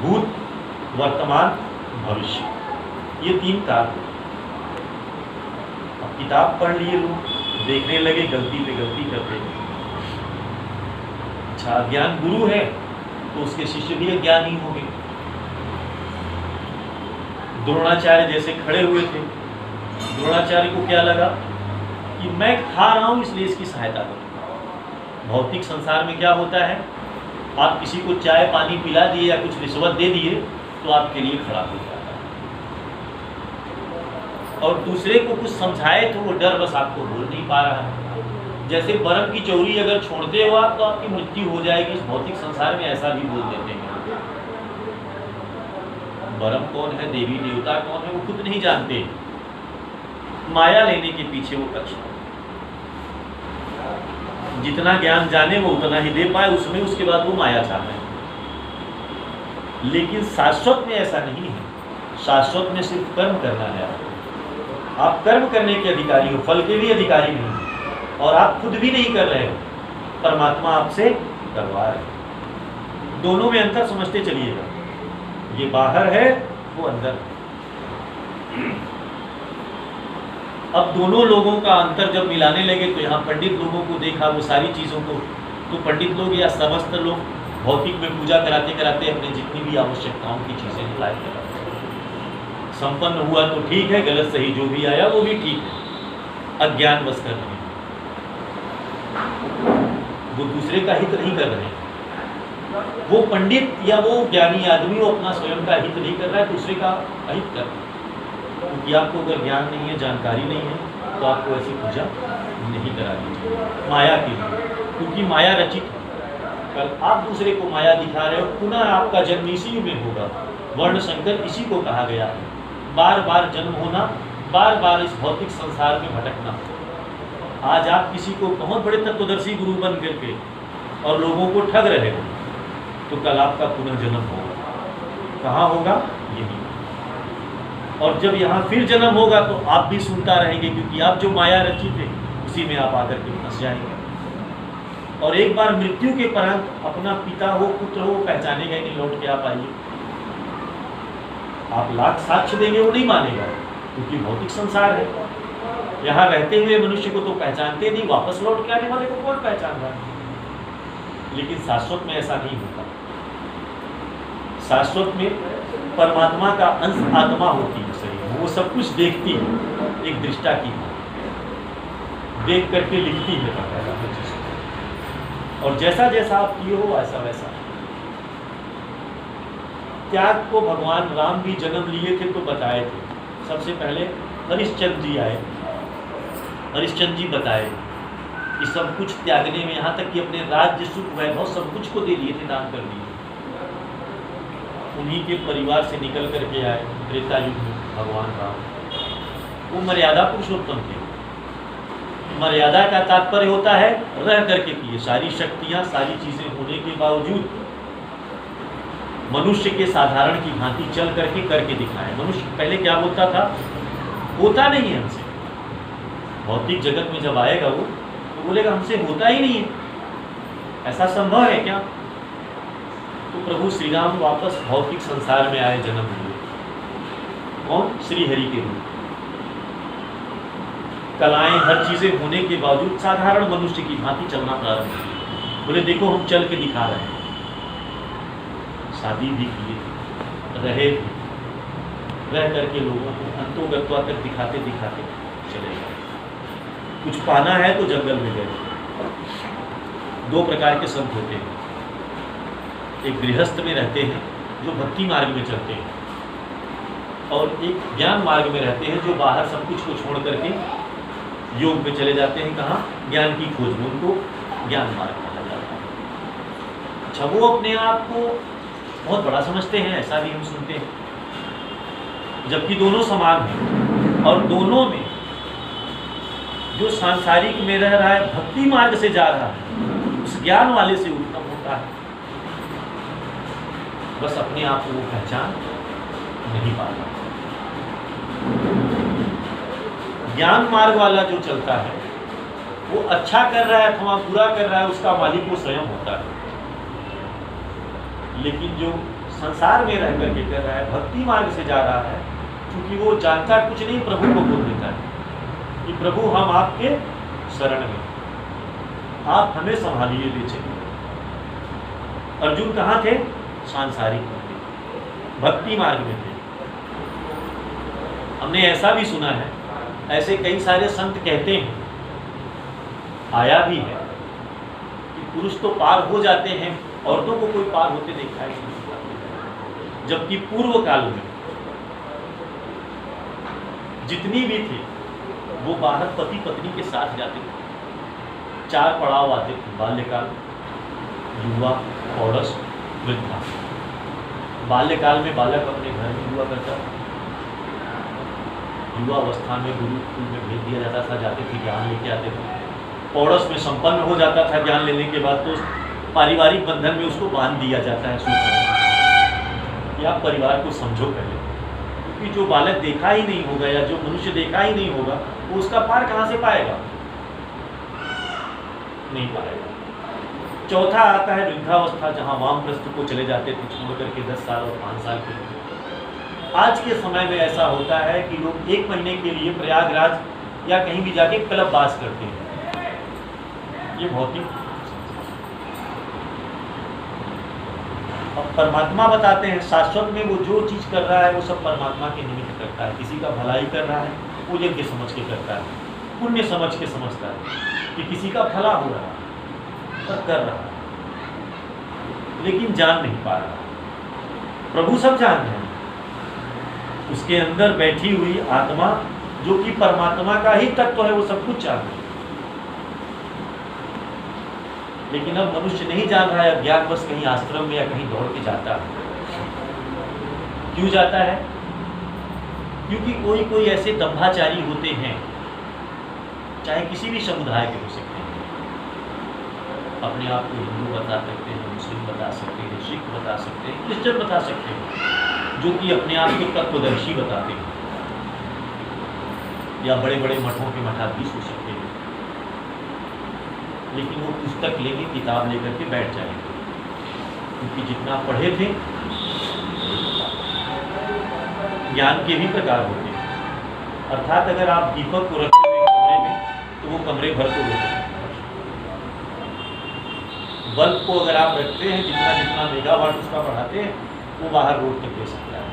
भूत, वर्तमान, भविष्य, ये 3 काल। अब किताब पढ़ लिए लोग, देखने लगे, गलती पे गलती करते हैं। अच्छा, अज्ञान गुरु है तो उसके शिष्य भी अज्ञानी होंगे। द्रोणाचार्य जैसे खड़े हुए थे, द्रोणाचार्य को क्या लगा कि मैं खा रहा हूं इसलिए इसकी सहायता करूं। भौतिक संसार में क्या होता है, आप किसी को चाय पानी पिला दिए या कुछ रिश्वत दे दिए तो आपके लिए खड़ा हो जाता है, और दूसरे को कुछ समझाए तो वो डर बस आपको बोल नहीं पा रहा है। जैसे बर्फ की चौरी अगर छोड़ते हो आप तो आपकी मृत्यु हो जाएगी, इस भौतिक संसार में ऐसा भी बोल देते हैं। बर्फ कौन है, देवी देवता कौन है, वो खुद नहीं जानते, माया लेने के पीछे वो कच्छ। जितना ज्ञान जाने वो उतना ही दे पाए उसमें, उसके बाद वो माया चाहते हैं। लेकिन शाश्वत में ऐसा नहीं है, शाश्वत में सिर्फ कर्म करना है। आप कर्म करने के अधिकारी हो, फल के भी अधिकारी नहीं, और आप खुद भी नहीं कर रहे हो, परमात्मा आपसे करवा रहे हैं। दोनों में अंतर समझते चलिएगा, ये बाहर है वो अंदर। अब दोनों लोगों का अंतर जब मिलाने लगे तो यहाँ पंडित लोगों को देखा, वो सारी चीज़ों को, तो पंडित लोग या समस्त लोग भौतिक में पूजा कराते कराते अपने जितनी भी आवश्यकताओं की चीज़ें लाए कराते। संपन्न हुआ तो ठीक है, गलत सही जो भी आया वो भी ठीक है, अज्ञान बस कर रहे हैं, वो दूसरे का हित नहीं कर रहे हैं। वो पंडित या वो ज्ञानी आदमी वो अपना स्वयं का हित नहीं कर रहा है, दूसरे का अहित कर रहा है। क्योंकि आपको अगर ज्ञान नहीं है, जानकारी नहीं है, तो आपको ऐसी पूजा नहीं करानी चाहिए माया के लिए, क्योंकि माया रचित है। कल आप दूसरे को माया दिखा रहे हो, पुनः आपका जन्म इसी में होगा। वर्ण संकर इसी को कहा गया है, बार बार जन्म होना, बार बार इस भौतिक संसार में भटकना। आज आप किसी को बहुत बड़े तत्वदर्शी गुरु बन करके और लोगों को ठग रहे हो, तो कल आपका पुनर्जन्म होगा। कहाँ होगा? यही। और जब यहाँ फिर जन्म होगा तो आप भी सुनता रहेंगे, क्योंकि आप जो माया रचित है उसी में आप आकर के फंस जाएंगे। और एक बार मृत्यु के परांत अपना पिता हो, पुत्र हो, पहचानेगा ही नहीं, लौट के आप आइए। आप लाख साक्ष्य देंगे वो नहीं मानेगा, क्योंकि भौतिक संसार है। यहाँ रहते हुए मनुष्य को तो पहचानते नहीं, वापस लौट के आने वाले को कौन पहचान रहा है? लेकिन शाश्वत में ऐसा नहीं होता। शाश्वत में परमात्मा का अंश आत्मा होती है शरीर, वो सब कुछ देखती है, एक दृष्टा की देख करके लिखती है बकायदा, और जैसा जैसा आप किए हो वैसा वैसा। त्याग को भगवान राम भी जन्म लिए थे तो बताए थे। सबसे पहले हरिश्चंद्र जी आए, हरिश्चंद्र जी बताए कि सब कुछ त्यागने में, यहाँ तक कि अपने राज्य सुख वैभव सब कुछ को दे दिए थे, दान कर दिए। उन्हीं के परिवार से निकल करके आए त्रेता युग में भगवान राम। वो मर्यादा पुरुषोत्तम थे। मर्यादा का तात्पर्य होता है रह करके किए, सारी शक्तियाँ सारी चीज़ें होने के बावजूद मनुष्य के साधारण की भांति चल करके दिखाए। मनुष्य पहले क्या बोलता था, होता नहीं है हमसे। भौतिक जगत में जब आएगा वो तो बोलेगा हमसे होता ही नहीं है, ऐसा संभव है क्या? तो प्रभु श्री राम वापस भौतिक संसार में आए, जन्म लिए। कौन? श्री हरि के रूप। कलाएं हर चीजें होने के बावजूद साधारण मनुष्य की भांति चलना प्रारंभ किए। बोले देखो हम चल के दिखा रहे हैं। शादी भी किए, रहे भी, रह करके लोगों को अंतोगत्वा तक दिखाते दिखाते चले गए। कुछ पाना है तो जंगल में गए। दो प्रकार के संत होते हैं, एक गृहस्थ में रहते हैं जो भक्ति मार्ग में चलते हैं, और एक ज्ञान मार्ग में रहते हैं जो बाहर सब कुछ को छोड़ करके योग में चले जाते हैं। कहाँ? ज्ञान की खोज में, उनको ज्ञान मार्ग कहा जाता है। अच्छा, वो अपने आप को बहुत बड़ा समझते हैं, ऐसा भी हम सुनते हैं, जबकि दोनों समान हैं। और दोनों में जो सांसारिक में रह रहा है, भक्ति मार्ग से जा रहा है, उस ज्ञान वाले से उत्तम होता है। बस अपने आप को वो पहचान नहीं पाता। ज्ञान मार्ग वाला जो चलता है वो अच्छा कर रहा है अथवा बुरा कर रहा है, उसका मालिक वो स्वयं होता है। लेकिन जो संसार में रह करके कर रहा है, भक्ति मार्ग से जा रहा है, क्योंकि वो जानता कुछ नहीं, प्रभु को बोल देता है कि प्रभु हम आपके शरण में, आप हमें संभालिए, ले चलिए। अर्जुन कहाँ थे? सांसारिक में थे, भक्ति मार्ग में थे। हमने ऐसा भी सुना है, ऐसे कई सारे संत कहते हैं, आया भी है कि पुरुष तो पार हो जाते हैं, औरतों को कोई पार होते देखा है, जबकि पूर्व काल में जितनी भी थी वो बाहर पति पत्नी के साथ जाते थे। 4 पड़ाव आते थे, बाल्यकाल, युवा, पौरस, वृद्धा। बाल्यकाल में बालक अपने घर में हुआ करता था, युवा अवस्था में गुरुकुल में भेज दिया जाता था, जाते थे, ज्ञान लेके आते थे। पौरस में संपन्न हो जाता था ज्ञान लेने के बाद, तो पारिवारिक बंधन में उसको बांध दिया जाता है सूत्र कि आप परिवार को समझो पहले, क्योंकि जो बालक देखा ही नहीं होगा या जो मनुष्य देखा ही नहीं होगा वो उसका पार कहाँ से पाएगा? नहीं पाएगा। चौथा आता है वृद्धावस्था, जहाँ वामप्रस्थ को चले जाते थे छोड़ करके 10 साल और 5 साल के। आज के समय में ऐसा होता है कि लोग 1 महीने के लिए प्रयागराज या कहीं भी जाके कल्पवास करते हैं। ये भौतिक। अब परमात्मा बताते हैं शाश्वत में वो जो चीज कर रहा है वो सब परमात्मा के निमित्त करता है। किसी का भलाई कर रहा है वो यज्ञ समझ के करता है, पुण्य समझ के समझता है कि किसी का भला हो रहा है पर कर रहा है, लेकिन जान नहीं पा रहा। प्रभु सब जान रहे हैं, उसके अंदर बैठी हुई आत्मा जो कि परमात्मा का ही तत्व है वो सब कुछ जान रही है, लेकिन अब मनुष्य नहीं जान रहा है। अज्ञान बस कहीं आश्रम में या कहीं दौड़ के जाता है। क्यों जाता है? क्योंकि कोई कोई ऐसे दंभाचारी होते हैं, चाहे किसी भी समुदाय के हो सकते हैं, अपने आप को हिंदू बता सकते हैं, मुस्लिम बता सकते हैं, सिख बता सकते हैं, क्रिश्चियन बता सकते हैं, जो कि अपने आप को तत्वदर्शी बताते हैं, या बड़े बड़े मठों के मठाधीश हो सकते हैं, लेकिन वो पुस्तक लेके, किताब लेकर के बैठ जाएंगे, क्योंकि जितना पढ़े थे ज्ञान के भी प्रकार होते हैं। अर्थात अगर आप दीपक को रखते हुए कमरे में तो वो कमरे भर को रोक सकते हैं। बल्ब को अगर आप रखते हैं, जितना जितना मेगावाट उसका बढ़ाते हैं वो बाहर रोड तक दे सकता है,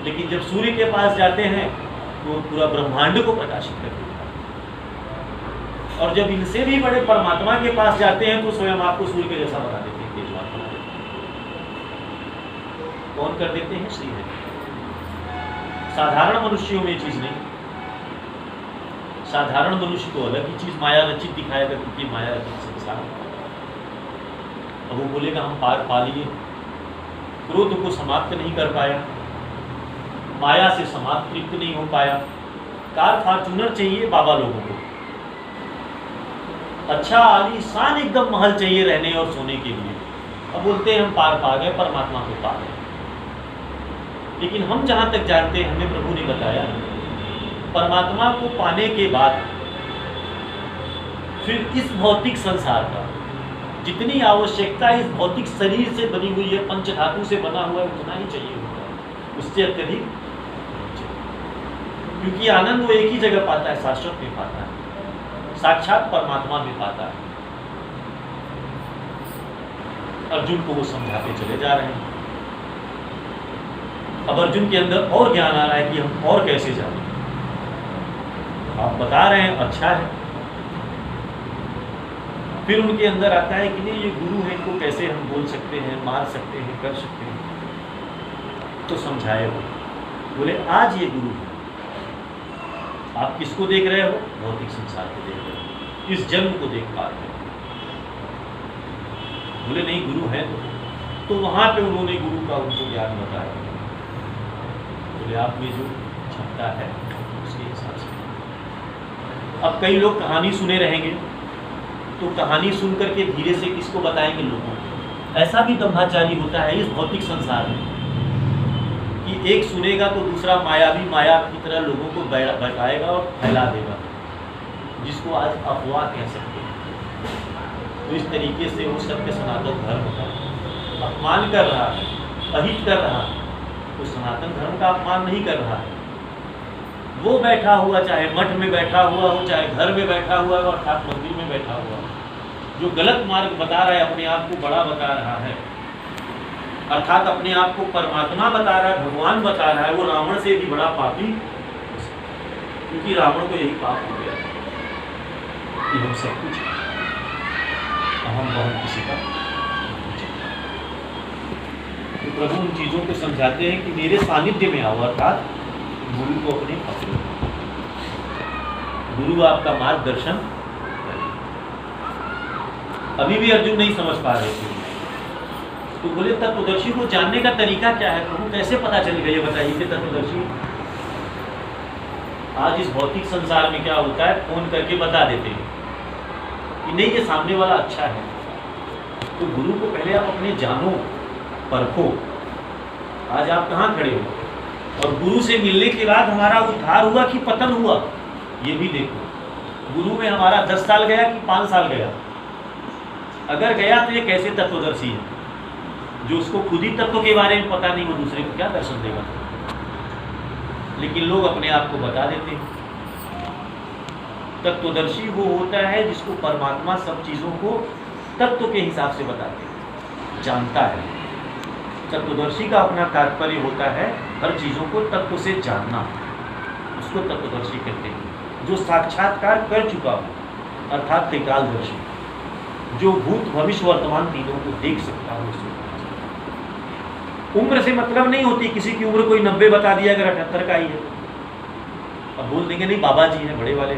लेकिन जब सूर्य के पास जाते हैं तो पूरा ब्रह्मांड को प्रकाशित कर देता है। और जब इनसे भी बड़े परमात्मा के पास जाते हैं तो स्वयं आपको सूर्य के जैसा बना देते हैं, तेजवान बना देते हैं। कौन कर देते हैं? श्री हरि। साधारण मनुष्यों में चीज नहीं। साधारण मनुष्य को अलग ही चीज माया रचित दिखाएगा, क्योंकि माया रचित संसार। अब वो बोलेगा हम पार पा लिए, क्रोध को समाप्त नहीं कर पाया, माया से समाप्त तृप्त नहीं हो पाया, कार फॉर्चूनर चाहिए बाबा लोगों को, अच्छा आलीशान एकदम महल चाहिए रहने और सोने के लिए। अब बोलते हैं हम पार पा गए, परमात्मा को पा गए। लेकिन हम जहां तक जानते हैं, हमें प्रभु ने बताया, परमात्मा को पाने के बाद फिर इस भौतिक संसार का जितनी आवश्यकता इस भौतिक शरीर से बनी हुई है, पंच धातु से बना हुआ है, उतना ही चाहिए होता है, उससे अत्यधिक नहीं चाहिए। क्योंकि आनंद वो एक ही जगह पाता है, शाश्वत में पाता है, साक्षात परमात्मा में पाता है। अर्जुन को वो समझाते चले जा रहे हैं। अब अर्जुन के अंदर और ज्ञान आ रहा है कि हम और कैसे जाएं। आप बता रहे हैं, अच्छा है। फिर उनके अंदर आता है कि नहीं, ये गुरु है, इनको कैसे हम बोल सकते हैं, मार सकते हैं, कर सकते हैं। तो समझाए वो, बोले आज ये गुरु है। आप किसको देख रहे हो? भौतिक संसार को देख रहे हो, इस जन्म को देख पा रहे हो। बोले नहीं, गुरु है तो वहां पे उन्होंने गुरु का उनको ज्ञान बताया। बोले आप में जो क्षमता है उसके हिसाब से। अब कई लोग कहानी सुने रहेंगे, तो कहानी सुन करके धीरे से किसको बताएंगे? लोगों को। ऐसा भी दंभाचारी होता है इस भौतिक संसार में कि एक सुनेगा तो दूसरा माया की तरह लोगों को बताएगा और फैला देगा, जिसको आज अफवाह कह सकते हैं। तो इस तरीके से वो सत्य सनातन धर्म का अपमान कर रहा है। अहित कर रहा है, तो सनातन धर्म का अपमान नहीं कर रहा है। वो बैठा हुआ, चाहे मठ में बैठा हुआ हो, चाहे घर में बैठा हुआ हो, अर्थात मंदिर में बैठा हुआ हो, जो गलत मार्ग बता रहा है, अपने आप को बड़ा बता रहा है, अर्थात अपने आप को परमात्मा बता रहा है, भगवान बता रहा है, वो रावण से भी बड़ा पापी, क्योंकि रावण को यही पाप हो गया कि हम सब कुछ अहम बहुत किसी का। तो प्रभु उन चीजों को समझाते हैं कि मेरे सानिध्य में आओ, अर्थात गुरु को अपने पकड़ो, गुरु आपका मार्गदर्शन करे। अभी भी अर्जुन नहीं समझ पा रहे थे, तो बोले तत्वदर्शी को जानने का तरीका क्या है प्रभु, कैसे पता चलेगा ये बताइए कि तत्वदर्शी। आज इस भौतिक संसार में क्या होता है, फोन करके बता देते हैं कि नहीं ये सामने वाला अच्छा है। तो गुरु को पहले आप अपने जानो, परखो, आज आप कहाँ खड़े हो, और गुरु से मिलने के बाद हमारा उद्धार हुआ कि पतन हुआ, ये भी देखो। गुरु में हमारा 10 साल गया कि 5 साल गया, अगर गया तो ये कैसे तत्वदर्शी है, जो उसको खुद ही तत्व के बारे में पता नहीं, वो दूसरे को क्या दर्शन देगा। लेकिन लोग अपने आप को बता देते हैं। तत्वदर्शी वो होता है जिसको परमात्मा सब चीज़ों को तत्व के हिसाब से बताते हैं, जानता है। तत्वदर्शी का अपना तात्पर्य होता है हर चीज़ों को तत्व से जानना, उसको तत्वदर्शी कहते हैं। जो साक्षात्कार कर चुका हो, अर्थात त्रिकालदर्शी, जो भूत भविष्य वर्तमान तीनों को देख सकता है। उसको उम्र से मतलब नहीं होती, किसी की उम्र कोई 90 बता दिया, अगर 78 का ही है, अब बोल देंगे नहीं बाबा जी हैं बड़े वाले।